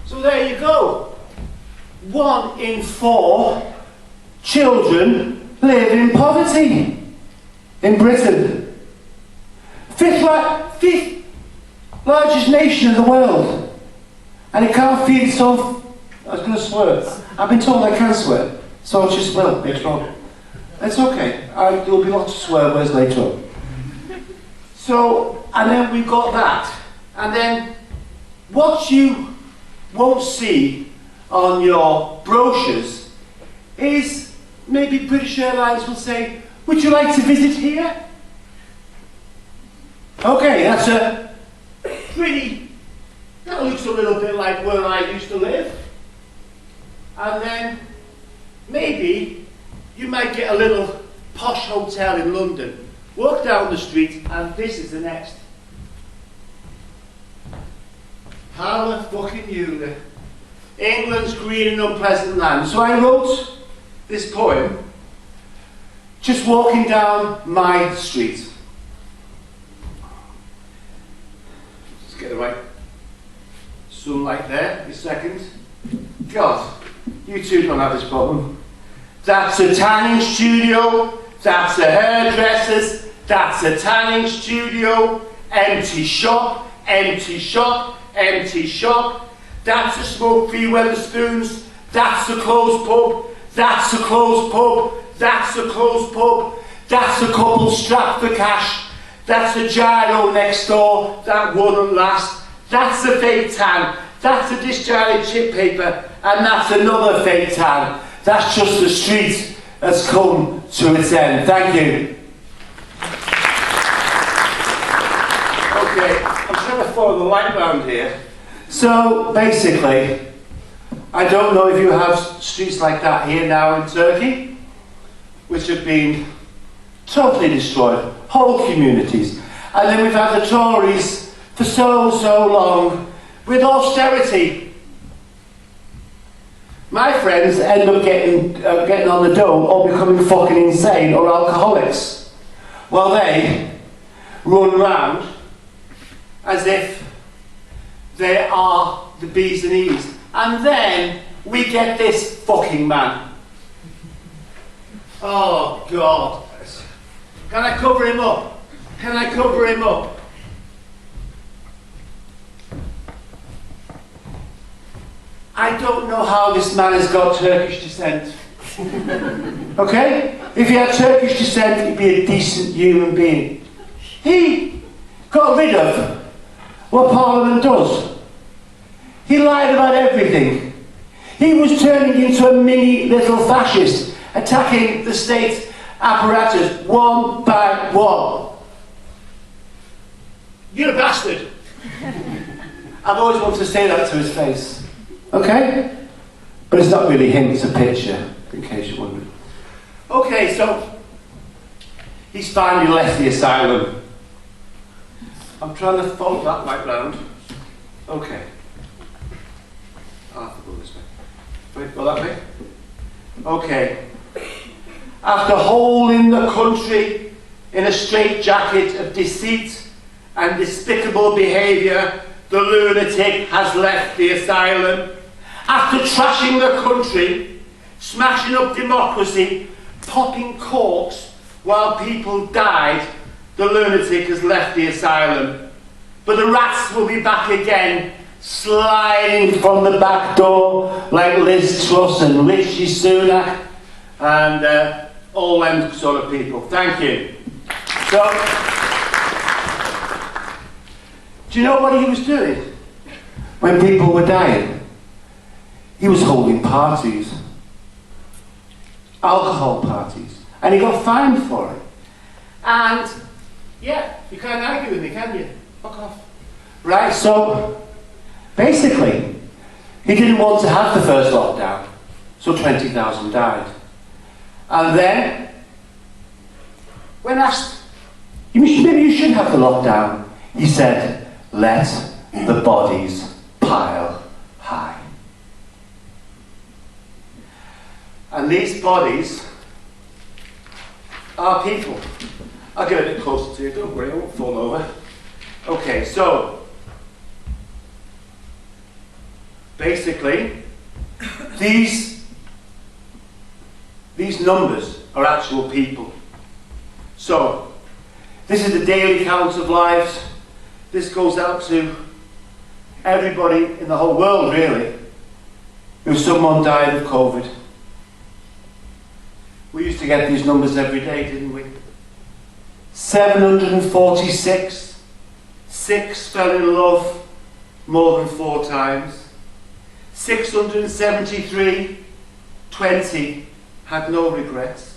So there you go. 1 in 4 children live in poverty in Britain. Fifth largest nation in the world. And it can't feed its own... I was going to swear. I've been told I can swear. So I'll just will later on. It's okay. There'll be lots of swear words later on. So, and then we've got that. And then what you won't see on your brochures is maybe British Airlines will say, would you like to visit here? Okay, that's a pretty, that looks a little bit like where I used to live. And then maybe you might get a little posh hotel in London, walk down the street, and this is the next. Hallelujah. England's green and unpleasant land. So I wrote this poem just walking down my street. Let's get the right sunlight there, a second. God, you two don't have this problem. That's a tanning studio, that's a hairdresser's, that's a tanning studio, empty shop, empty shop, empty shop. That's a smoke-free Wetherspoons, that's a closed pub, that's a closed pub, that's a closed pub, that's a couple strapped for cash, that's a gyro next door, that wouldn't last, that's a fake tan, that's a discarded chip paper, and that's another fake tan. That's just the street that's come to its end. Thank you. Okay, I'm trying to follow the light round here. So basically, I don't know if you have streets like that here now in Turkey, which have been totally destroyed, whole communities. And then we've had the Tories for so long with austerity. My friends end up getting on the dole or becoming fucking insane or alcoholics, while they run round as if they are the B's and E's. And then we get this fucking man. Oh God. Can I cover him up? Can I cover him up? I don't know how this man has got Turkish descent. Okay? If he had Turkish descent, he'd be a decent human being. He got rid of what Parliament does. He lied about everything. He was turning into a mini little fascist, attacking the state apparatus one by one. You're a bastard. I've always wanted to say that to his face. Okay? But it's not really him, it's a picture, in case you're wondering. Okay, so he's finally left the asylum. I'm trying to follow that right round. Okay. I'll have to go this way. Wait, go that way? Okay. After holding the country in a straitjacket of deceit and despicable behaviour, the lunatic has left the asylum. After trashing the country, smashing up democracy, popping corks while people died, the lunatic has left the asylum. But the rats will be back again, sliding from the back door like Liz Truss and Rishi Sunak and all them sort of people. Thank you. So, do you know what he was doing when people were dying? He was holding parties, alcohol parties, and he got fined for it. And yeah, you can't argue with me, can you? Fuck off. Right, so basically, he didn't want to have the first lockdown, so 20,000 died. And then, when asked, maybe you should have the lockdown, he said, let the bodies pile high. And these bodies are people. I'll get a bit closer to you, don't worry, I won't fall over. Okay, so Basically, these numbers are actual people. So, this is the daily count of lives. This goes out to everybody in the whole world, really, if someone died of COVID. We used to get these numbers every day, didn't we? 746. 6 fell in love more than 4 times. 673. 20 had no regrets.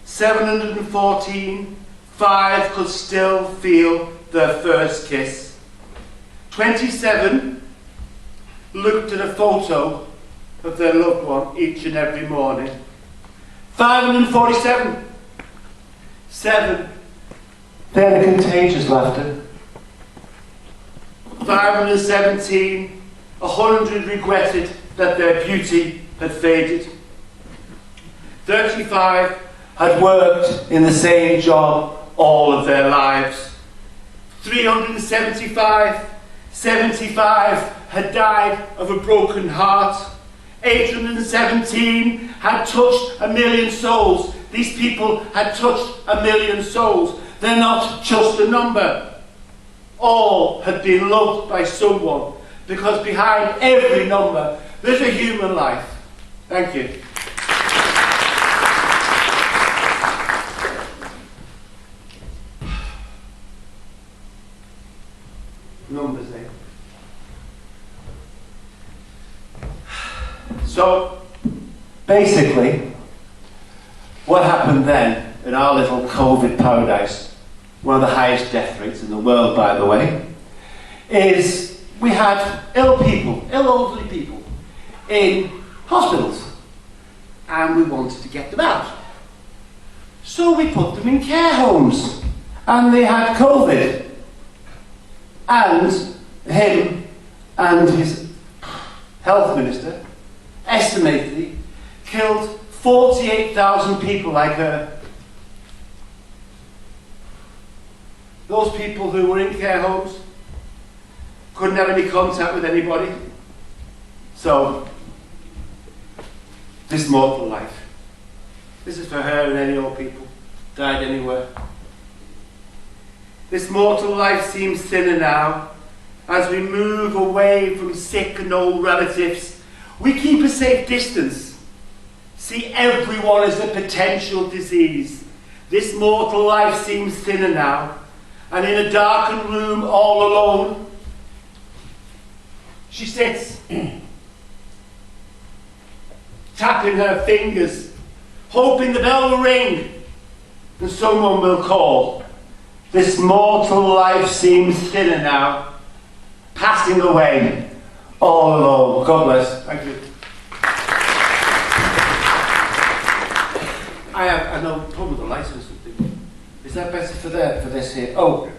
714. 5 could still feel their first kiss. 27 looked at a photo of their loved one each and every morning. 547. 7. They had a contagious laughter. 517. 100 regretted that their beauty had faded. 35 had worked in the same job all of their lives. 375. 75 had died of a broken heart. 817 had touched 1 million souls. These people had touched 1 million souls. They're not just a number. All had been loved by someone, because behind every number there's a human life. Thank you. Numbers, eh? So, basically, what happened then in our little COVID paradise, one of the highest death rates in the world, by the way, is we had ill people, ill elderly people, in hospitals, and we wanted to get them out. So we put them in care homes, and they had COVID. And him and his health minister estimatedly killed 48,000 people like her. Those people who were in care homes couldn't have any contact with anybody. So, this mortal life. This is for her and any old people, died anywhere. This mortal life seems thinner now. As we move away from sick and old relatives, we keep a safe distance. See everyone as a potential disease. This mortal life seems thinner now. And in a darkened room, all alone, she sits, tapping her fingers, hoping the bell will ring and someone will call. This mortal life seems thinner now, passing away, all alone. God bless. Thank you. I have no problem with the lights or something. Is that better for this here? Oh,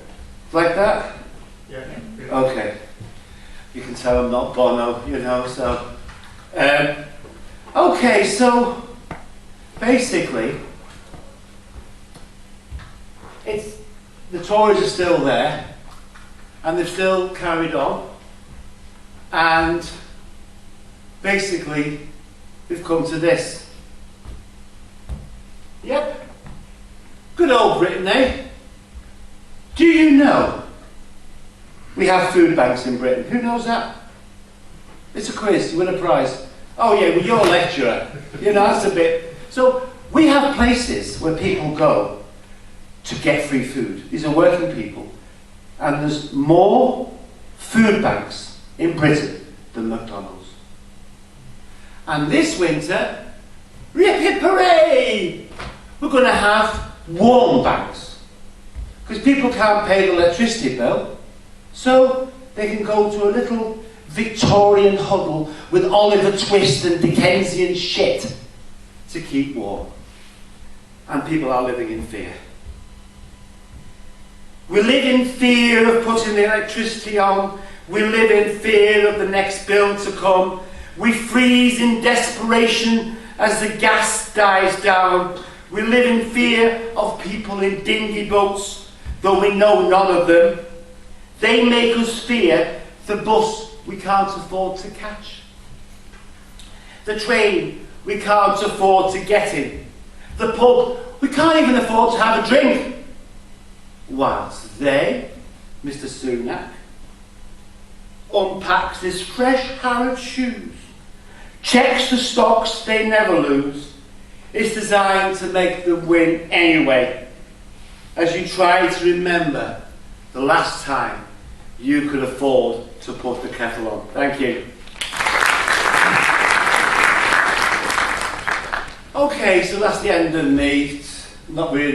like that? Yeah. Okay. You can tell I'm not Bono, you know, so. Okay, so basically, the Tories are still there, and they've still carried on, and basically, we've come to this. Yep. Good old Britain, eh? Do you know we have food banks in Britain? Who knows that? It's a quiz, you win a prize. Oh yeah, well you're a lecturer. You know, that's a bit. So, we have places where people go to get free food. These are working people. And there's more food banks in Britain than McDonald's. And this winter, rip hip hooray! We're going to have warm banks. Because people can't pay the electricity bill, so they can go to a little Victorian huddle with Oliver Twist and Dickensian shit to keep warm. And people are living in fear. We live in fear of putting the electricity on. We live in fear of the next bill to come. We freeze in desperation as the gas dies down. We live in fear of people in dinghy boats, though we know none of them. They make us fear the bus we can't afford to catch. The train we can't afford to get in. The pub we can't even afford to have a drink. Whilst they, Mr. Sunak, unpacks his fresh Harrods shoes, checks the stocks they never lose, is designed to make them win anyway, as you try to remember the last time you could afford to put the kettle on. Thank you. Okay, so that's the end of me. Not really.